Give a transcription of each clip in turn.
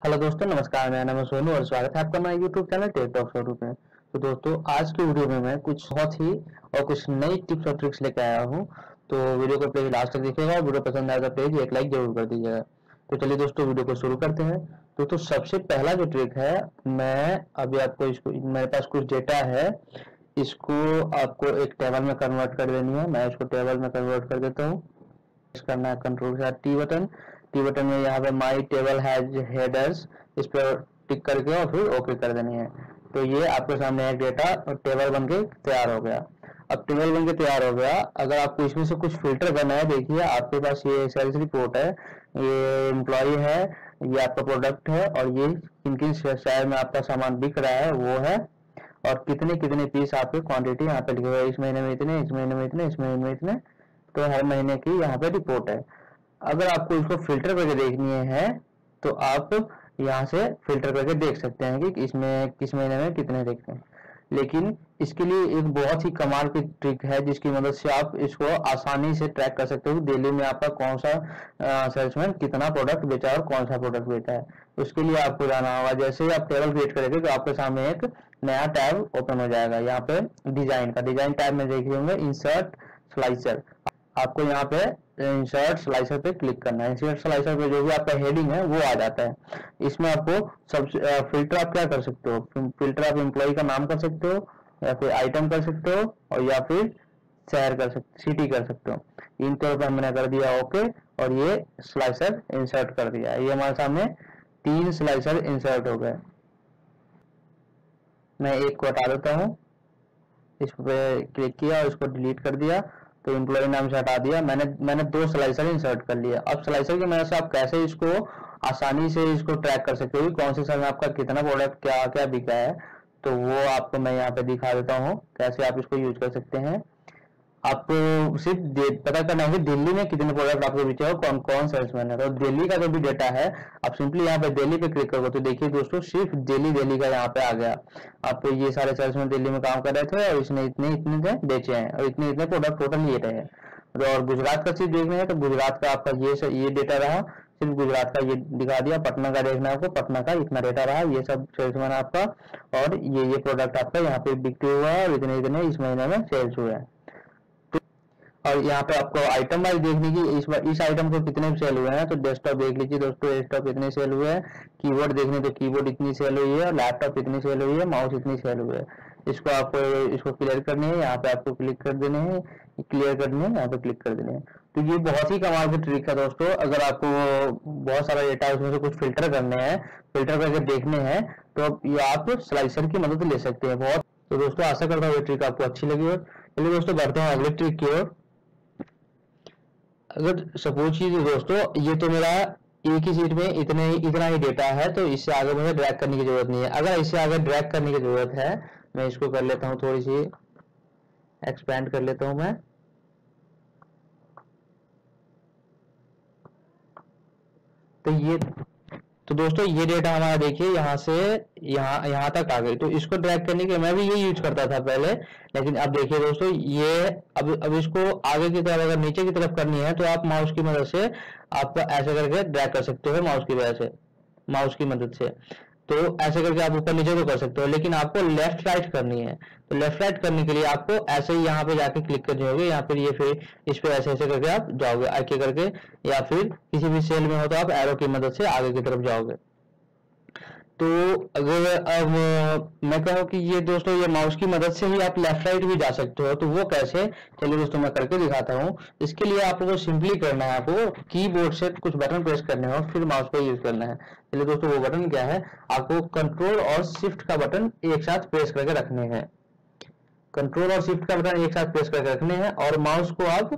Hello दोस्तों, नमस्कार। मेरा नाम है सोनू और स्वागत है आपका हमारे YouTube channel Tech Talk Showroom में। तो दोस्तों, आज की वीडियो में मैं कुछ बहुत ही और कुछ नई टिप्स और ट्रिक्स लेकर आया हूँ। तो वीडियो को प्लीज लास्ट तक देखिएगा और वीडियो पसंद आए तो प्लीज एक लाइक जरूर कर दीजिएगा। तो चलिए दोस्तों, वीडियो को शुरू करते हैं। तो सबसे पहला जो ट्रिक है, मैं अभी आपको इसको, मेरे पास कुछ डेटा है, इसको आपको एक टेबल में कन्वर्ट कर देनी है। मैं इसको टेबल में कन्वर्ट कर देता हूँ। करना है कंट्रोल के साथ टी बटन में यहाँ पे माई टेबल हैज हेडर्स, इस पर टिक करके और फिर ओके कर देनी है। तो ये आपके सामने एक डेटा और टेबल बन के तैयार हो गया। अब टेबल बन के तैयार हो गया, अगर आपको इसमें से कुछ फिल्टर करना है, देखिए आपके पास ये सेल्स रिपोर्ट है, ये एम्प्लॉय है, ये आपका प्रोडक्ट है और ये किन किन शहर में आपका सामान बिक रहा है वो है, और कितने कितने पीस आपके क्वांटिटी यहाँ पे लिखे हुए, इस महीने में इतने, इस महीने में इतने, इस महीने में इतने। तो हर महीने की यहाँ पे रिपोर्ट है। अगर आपको इसको फिल्टर करके देखनी है तो आप यहाँ से फिल्टर करके देख सकते हैं कि इसमें किस महीने में कितने देखते हैं। लेकिन इसके लिए एक बहुत ही कमाल की ट्रिक है जिसकी मदद से आप इसको आसानी से ट्रैक कर सकते हो दिल्ली में आपका कौन सा सेल्समैन कितना प्रोडक्ट बेचा और कौन सा प्रोडक्ट बेचा है। उसके लिए आपको जाना होगा, जैसे ही आप टेबल क्रिएट करेंगे तो आपके सामने एक नया टैब ओपन हो जाएगा। यहाँ पे डिजाइन टैब में देखिए होंगे इंसर्ट स्लाइसर। आपको यहाँ पे इंसर्ट स्लाइसर पे क्लिक करना है। इंसर्ट स्लाइसर पे जो भी आपका हेडिंग है वो आ जाता है। इसमें आपको सब फिल्टर आप क्या कर सकते हो, फिल्टर आप एम्प्लॉय का नाम कर सकते हो, या फिर आइटम कर सकते हो, और या फिर शहर कर सकते, सिटी कर सकते हो। इन तौर पर मैंने कर दिया ओके, और ये स्लाइसर इंसर्ट कर दिया। ये हमारे सामने 3 स्लाइसर इंसर्ट हो गए। मैं एक को हटा देता हूँ, इस पे क्लिक किया और इसको डिलीट कर दिया। तो एम्प्लॉय नाम से हटा दिया। मैंने 2 स्लाइसर इंसर्ट कर लिया। अब स्लाइसर की मदद से आप कैसे इसको आसानी से इसको ट्रैक कर सकते हो कि कौन से समय में आपका कितना प्रोडक्ट क्या क्या बिका है। तो वो आपको मैं यहाँ पे दिखा देता हूँ कैसे आप इसको यूज कर सकते हैं। आपको सिर्फ पता करना है कि दिल्ली में कितने प्रोडक्ट आपके बेचे और कौन कौन सेल्समैन है। तो दिल्ली का जो भी डेटा है, आप सिंपली यहाँ पे दिल्ली पे क्लिक करोगे तो देखिए दोस्तों, सिर्फ दिल्ली का यहाँ पे आ गया। आपको ये सारे सेल्समैन दिल्ली में काम कर रहे थे और इसने इतने इतने बेचे हैं और इतने इतने प्रोडक्ट टोटल ये रहे। और गुजरात का चीज देखना है तो गुजरात का आपका ये डेटा रहा, सिर्फ गुजरात का ये दिखा दिया। पटना का देखना है आपको, पटना का इतना डेटा रहा, ये सब सेल्समैन आपका, और ये प्रोडक्ट आपका यहाँ पे बिक्री हुआ है और इतने इतने इस महीने में सेल्स हुए हैं। और यहाँ पे आपको आइटम वाइज देखने की, इस आइटम को कितने सेल हुए हैं। तो डेस्कटॉप देख लीजिए दोस्तों, डेस्कटॉप इतने सेल हुए हैं। कीबोर्ड देखने तो कीबोर्ड इतनी सेल हुई है, लैपटॉप इतनी सेल हुई है, माउस इतनी सेल हुई है। इसको आपको इसको क्लियर करनी है, यहाँ पे आपको क्लिक कर देने हैं, क्लियर करनी है, यहाँ पे क्लिक कर देने हैं। तो ये बहुत ही कमाल की ट्रिक है दोस्तों। अगर आपको बहुत सारा डेटा है उसमें से कुछ फिल्टर करने हैं, फिल्टर करके देखने हैं, तो ये आप स्लाइसर की मदद ले सकते हैं बहुत। तो दोस्तों, आशा करता हूँ ये ट्रिक आपको अच्छी लगी हो। चलिए दोस्तों, बढ़ते हैं अगले ट्रिक की ओर। अगर सपोज कीजिए दोस्तों, ये तो मेरा एक ही सीट में इतना ही डेटा है, तो इससे आगे मुझे ड्रैग करने की जरूरत नहीं है। अगर इससे आगे ड्रैग करने की जरूरत है, मैं इसको कर लेता हूँ, थोड़ी सी एक्सपेंड कर लेता हूँ मैं। तो दोस्तों, ये डेटा हमारा देखिए यहाँ से यहाँ तक आ गई। तो इसको ड्रैग करने के मैं भी ये यूज करता था पहले, लेकिन अब देखिए दोस्तों, ये अब इसको आगे की तरफ अगर नीचे की तरफ करनी है तो आप माउस की मदद से आपको ऐसे करके ड्रैग कर सकते हो, माउस की मदद से। तो ऐसे करके आप ऊपर नीचे तो कर सकते हो, लेकिन आपको लेफ्ट राइट करनी है। तो लेफ्ट राइट करने के लिए आपको ऐसे ही यहाँ पे जाके क्लिक करनी होगी, या फिर ये फिर इस पे ऐसे ऐसे करके आप जाओगे आगे करके, या फिर किसी भी सेल में हो तो आप एरो की मदद से आगे की तरफ जाओगे। तो अगर अब मैं कहूँ कि ये दोस्तों, ये माउस की मदद से ही आप लेफ्ट राइट भी जा सकते हो, तो वो कैसे, चलिए दोस्तों मैं करके दिखाता हूँ। इसके लिए आपको सिंपली करना है, आपको कीबोर्ड से कुछ बटन प्रेस करने हो, फिर माउस का यूज करना है। चलिए दोस्तों, वो बटन क्या है, आपको कंट्रोल और शिफ्ट का बटन एक साथ प्रेस करके रखने हैं। कंट्रोल और शिफ्ट का बटन एक साथ प्रेस करके रखने हैं, और माउस को आप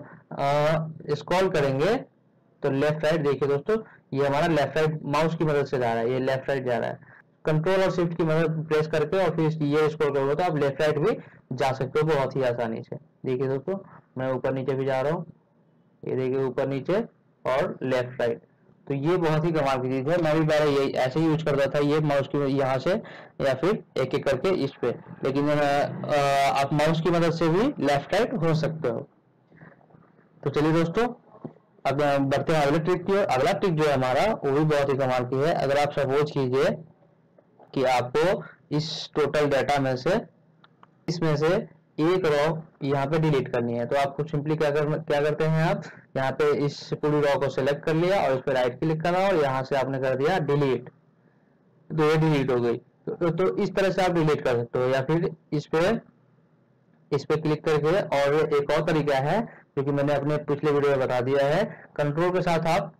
स्क्रॉल करेंगे तो लेफ्ट राइट, देखिए दोस्तों, ये हमारा लेफ्ट राइट माउस की मदद से जा रहा है, ये लेफ्ट राइट जा रहा है। कंट्रोल और शिफ्ट की मदद प्रेस करके और फिर ये स्क्रॉल करोगे तो आप लेफ्ट राइट भी जा सकते हो बहुत ही आसानी से। देखिए दोस्तों, मैं ऊपर नीचे भी जा रहा हूँ, ये देखिए ऊपर नीचे और लेफ्ट राइट। तो ये बहुत ही कमाल की चीज है। मैं भी पहले ये ऐसे ही यूज करता था, ये माउस की यहाँ से या फिर एक एक करके इस पे, लेकिन आप माउस की मदद से भी लेफ्ट राइट हो सकते हो। तो चलिए दोस्तों, अब बढ़ते हैं अगले ट्रिक की ओर। अगला ट्रिक जो है हमारा वो भी बहुत ही कमाल की है। अगर आप सपोज कीजिए कि आपको इस टोटल डाटा में से इसमें से एक रॉ यहाँ पे डिलीट करनी है, तो आपको सिंपली क्या करते हैं, आप यहाँ पे इस पूरी रॉ को सिलेक्ट कर लिया और इस पे राइट क्लिक करना और यहाँ से आपने कर दिया डिलीट, तो ये डिलीट हो गई। तो इस तरह से आप डिलीट कर सकते हो, या फिर इस पे क्लिक करके। और एक और तरीका है जो कि मैंने अपने पिछले वीडियो में बता दिया है, कंट्रोल के साथ आप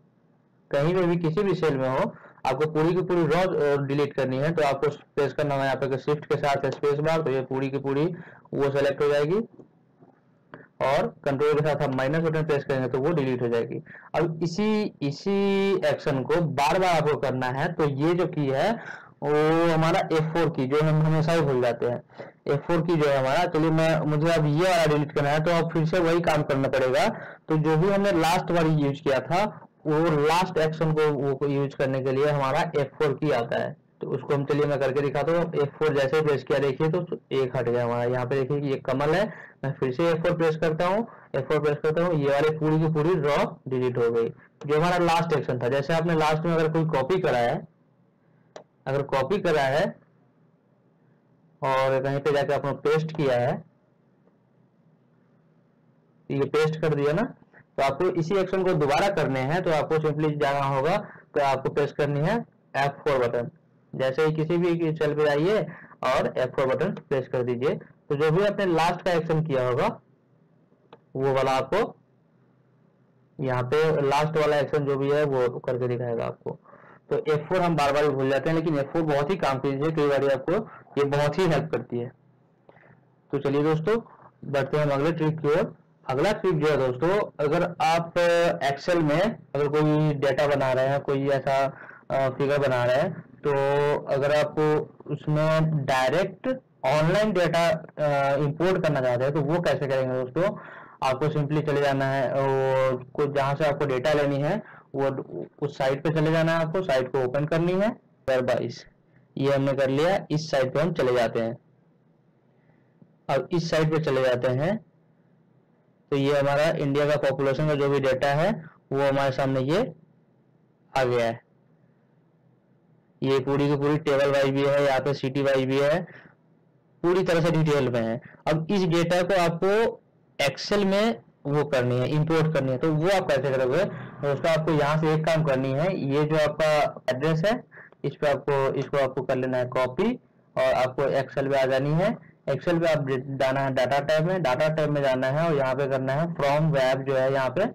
कहीं पे भी किसी भी सेल में हो, आपको पूरी की पूरी रॉ डिलीट करनी है, तो आपको प्रेस करना है यहाँ पे शिफ्ट के साथ स्पेस बार, तो ये पूरी की पूरी वो सेलेक्ट हो जाएगी। और कंट्रोल के साथ हम माइनस बटन प्रेस करेंगे तो वो डिलीट हो जाएगी। अब इसी एक्शन को बार बार आपको करना है। तो ये जो की है वो हमारा F4 की, जो हम हमेशा ही भूल जाते हैं, F4 की जो है हमारा। चलिए मुझे अब ये वाला डिलीट करना है, तो अब फिर से वही काम करना पड़ेगा। तो जो भी हमने लास्ट बार यूज किया था, वो लास्ट एक्शन को यूज करने के लिए हमारा F4 की आता है। तो उसको हम, चलिए मैं करके दिखाता हूँ। F4 जैसे ही प्रेस किया देखिए तो एक हट गया हमारा। यहाँ पे देखिए कि ये कमल है, मैं फिर से F4 प्रेस करता हूँ, ये वाली पूरी की पूरी रॉ डिलीट हो गई, जो हमारा लास्ट एक्शन था। जैसे आपने लास्ट में अगर कोई कॉपी करा है, और कहीं पे जाके आपने पेस्ट किया है, ये पेस्ट कर दिया ना, तो आपको इसी एक्शन को दोबारा करने हैं। तो आपको सिंपली जाना होगा, तो आपको प्रेस करनी है F4 बटन। जैसे ही किसी भी सेल पे आइए और F4 बटन प्रेस कर दीजिए, तो जो भी आपने लास्ट का एक्शन किया होगा वो वाला आपको यहाँ पे लास्ट वाला एक्शन जो भी है वो करके दिखाएगा आपको। तो F4 हम बार बार भूल जाते हैं, लेकिन F4 बहुत ही काम की चीज है, कई बार आपको ये बहुत ही हेल्प करती है। तो चलिए दोस्तों, बढ़ते हैं हम अगले ट्रिक की ओर। अगला ट्रिक जो है दोस्तों, अगर आप एक्सेल में अगर कोई डेटा बना रहे हैं, कोई ऐसा फिगर बना रहे हैं, तो अगर आप उसमें डायरेक्ट ऑनलाइन डेटा इंपोर्ट करना चाहते हैं, तो वो कैसे करेंगे दोस्तों। आपको सिंपली चले जाना है, और जहां से आपको डेटा लेनी है वो उस साइट पे चले जाना है। आपको साइट को ओपन करनी है, वेबसाइट, ये हमने कर लिया। इस साइट पे हम चले जाते हैं। अब इस साइट पे चले जाते हैं तो ये हमारा इंडिया का पॉपुलेशन का जो भी डेटा है वो हमारे सामने ये आ गया है। ये पूरी की पूरी टेबल वाइज भी है, यहाँ पे सिटी वाइज भी है, पूरी तरह से डिटेल में है। अब इस डेटा को आपको एक्सेल में वो करनी है, इंपोर्ट करनी है। तो वो आप कैसे करोगे दोस्तों, आपको यहाँ से एक काम करनी है। ये जो आपका एड्रेस है, इस पे इसको आपको कर लेना है कॉपी, और आपको एक्सेल पे आ जानी है। एक्सेल पे आप जाना है डाटा टैब में जाना है, और यहाँ पे करना है फ्रॉम वेब, जो है यहाँ पे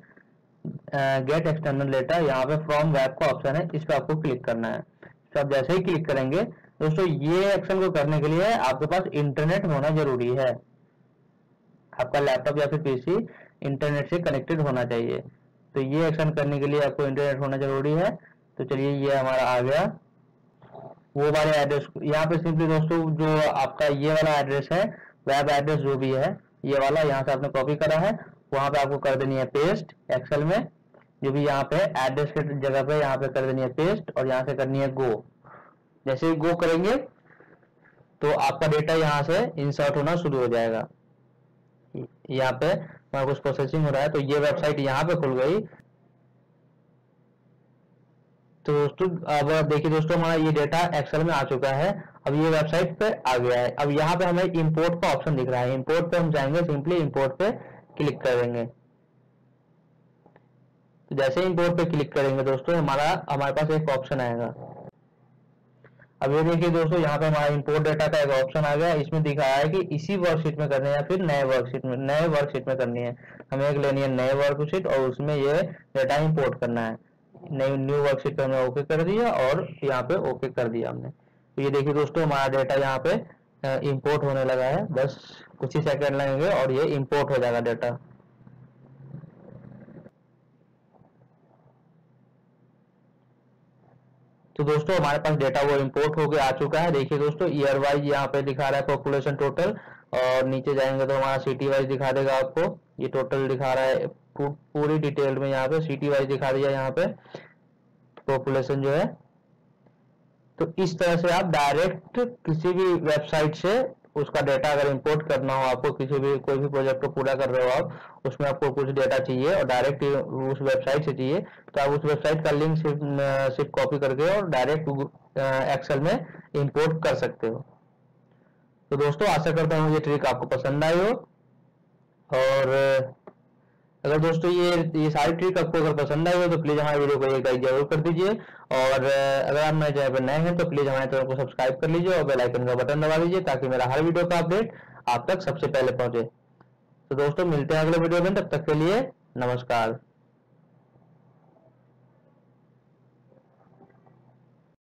गेट एक्सटर्नल डेटा, यहाँ पे फ्रॉम वेब का ऑप्शन है, इस पे आपको क्लिक करना है। तो आप जैसे ही क्लिक करेंगे दोस्तों, ये एक्शन को करने के लिए आपके पास इंटरनेट होना जरूरी है। आपका लैपटॉप या फिर पीसी इंटरनेट से कनेक्टेड होना चाहिए। तो ये एक्शन करने के लिए आपको इंटरनेट होना जरूरी है। तो चलिए, ये हमारा आ गया वो वाले एड्रेस। यहाँ पे सिंपली दोस्तों, जो आपका ये वाला एड्रेस है, वेब एड्रेस जो भी है ये वाला, यहाँ से आपने कॉपी करा है, वहां पे आपको कर देनी है पेस्ट एक्सेल में। जो भी यहाँ पे एड्रेस के जगह पे यहाँ पे कर देनी है पेस्ट, और यहाँ से करनी है गो। जैसे ही गो करेंगे तो आपका डेटा यहाँ से इंसर्ट होना शुरू हो जाएगा। यहाँ पे कुछ प्रोसेसिंग हो रहा है, तो ये वेबसाइट यहाँ पे खुल गई। तो दोस्तों, अब देखिए दोस्तों, हमारा ये डेटा एक्सेल में आ चुका है। अब ये वेबसाइट पे आ गया है। अब यहाँ पे हमें इंपोर्ट का ऑप्शन दिख रहा है, इंपोर्ट पे हम जाएंगे, सिंपली इंपोर्ट पे क्लिक कर देंगे। तो जैसे इंपोर्ट पे क्लिक करेंगे दोस्तों, हमारे पास एक ऑप्शन आएगा। अब ये देखिए दोस्तों, यहाँ पे हमारा इंपोर्ट डेटा का एक ऑप्शन आ गया। इसमें दिखाया है कि इसी वर्कशीट में करनी है या फिर नए वर्कशीट में करनी है। हमें एक लेनी है नए वर्कशीट, और उसमें ये डेटा इंपोर्ट करना है। न्यू वर्कशीट पे हमने ओके कर दिया, और यहाँ पे ओके कर दिया हमने। तो ये देखिए दोस्तों, हमारा डेटा यहाँ पे इंपोर्ट होने लगा है। बस कुछ ही सेकंड लगेंगे और ये इंपोर्ट हो जाएगा डेटा। तो दोस्तों, हमारे पास डेटा वो इंपोर्ट होके आ चुका है। देखिए दोस्तों, ईयर वाइज यहाँ पे दिखा रहा है पॉपुलेशन टोटल, और नीचे जाएंगे तो हमारा सिटी वाइज दिखा देगा आपको। ये टोटल दिखा रहा है पूरी डिटेल में, यहाँ पे सिटी वाइज दिखा दिया यहाँ पे पॉपुलेशन जो है। तो इस तरह से आप डायरेक्ट किसी भी वेबसाइट से उसका डेटा अगर इंपोर्ट करना हो आपको, किसी भी कोई भी प्रोजेक्ट को पूरा कर रहे हो आप, उसमें आपको कुछ डेटा चाहिए और डायरेक्ट उस वेबसाइट से चाहिए, तो आप उस वेबसाइट का लिंक सिर्फ कॉपी करके और डायरेक्ट एक्सेल में इंपोर्ट कर सकते हो। तो दोस्तों आशा करता हूँ ये ट्रिक आपको पसंद आई हो, और अगर दोस्तों ये सारी ट्रिक आपको अगर पसंद आई हो तो प्लीज हमारे वीडियो को एक लाइक जरूर कर दीजिए, और अगर आप मेरे चैनल पर नए हैं तो प्लीज हमारे चैनल को सब्सक्राइब कर लीजिए और बेल आइकन का बटन दबा दीजिए ताकि मेरा हर वीडियो का अपडेट आप तक सबसे पहले पहुंचे। तो दोस्तों मिलते हैं अगले वीडियो में, तब तक के लिए नमस्कार।